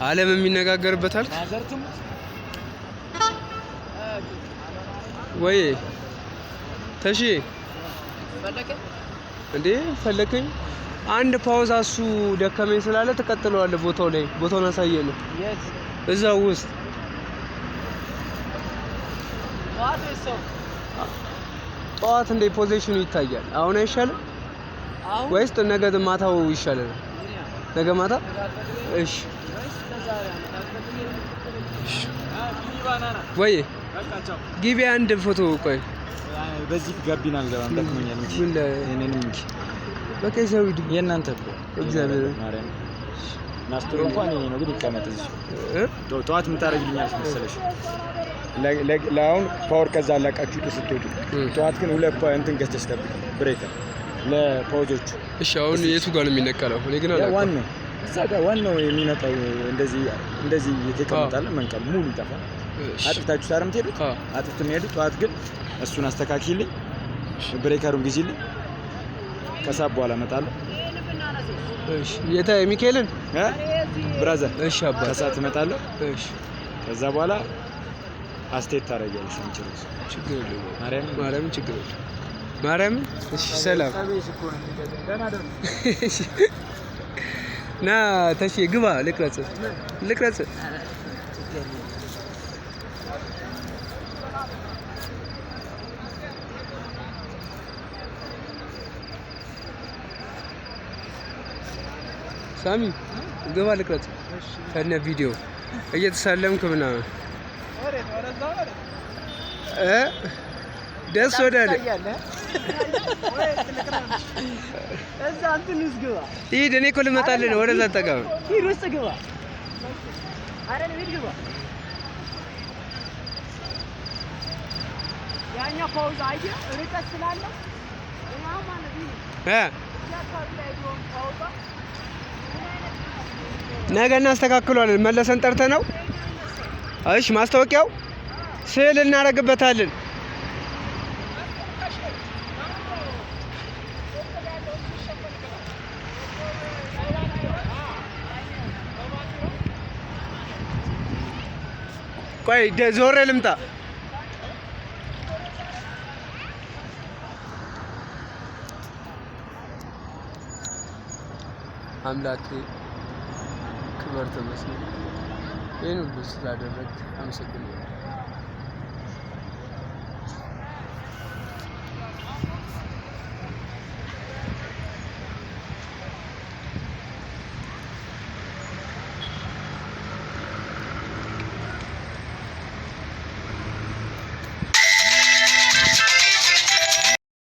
ዓለም የሚነጋገርበታል ወይ ተሺ እንዴ ፈለከኝ አንድ ፓውዝ አሱ ደከመኝ ስላለ ተቀጥለዋል ቦታው ላይ ቦታውን አሳየን እዛው ውስጥ ጠዋት እንደ ፖዚሽኑ ይታያል አሁን አይሻልም ወይስ ነገ ማታው ይሻላል ነገ ማታ እሺ ወይ ግቢ አንድ ፎቶ ቆይ በዚህ ጋቢና አልገባም ደክሞኛል እንጂ እኔንም እንጂ በቃ ሰው ይድግ የእናንተ እግዚአብሔር ማርያም ናስተው እንኳን ይሄ ነው ግን ይቀመጥ እዚህ ጠዋት ምን ታረግልኛለሽ መሰለሽ ለአሁን ፓወር ከዛ አላቃችሁ ስትወጡ ጠዋት ግን ሁለት እንትን ገዝተሽ ጠብቂ ብሬከር ለፓውዞቹ እሺ አሁን የቱ ጋር ነው የሚነቀለው እኔ ግን አላውቅም ዋናው እዛ ጋር ዋናው የሚመጣው እንደዚህ የተቀመጣለ መንቀል ሙሉ ይጠፋል አጥፍታችሁ ታረም ትሄዱት አጥፍት የሚሄዱ ጠዋት ግን እሱን አስተካክልኝ ብሬከሩን ግዢልኝ ከሳብ በኋላ እመጣለሁ እሺ የታ ሚካኤልን ብራዘር እሺ አባ ከሳት እመጣለሁ እሺ ከዛ በኋላ አስቴት ታረጋለሽ አንቺ ችግር የለውም ማርያም ችግር የለውም ማርያም እሺ ሰላም ና ተሺ ግባ ልቅረጽ ሳሚ ግባ ልቅረጽ ከነ ቪዲዮ እየተሳለምክ ምናምን ደስ ወዳለ እዛ አንተን ይስግባ ሂድ እኔ እኮ ልመጣልህ ነው ወደዛ ተጋው ሂድ ውስጥ ግባ አረን ሂድ ግባ ያኛ ፓውዝ አይዲያ ርቀት ስላለው ያው ማለት ነው ነገ እናስተካክሏለን መለሰን ጠርተህ ነው እሺ ማስታወቂያው ስዕል እናደርግበታለን ቆይ ዞሬ ልምጣ አምላክ ክብር ተመስገን ይሄን ሁሉ ስላደረግህ አመሰግናለሁ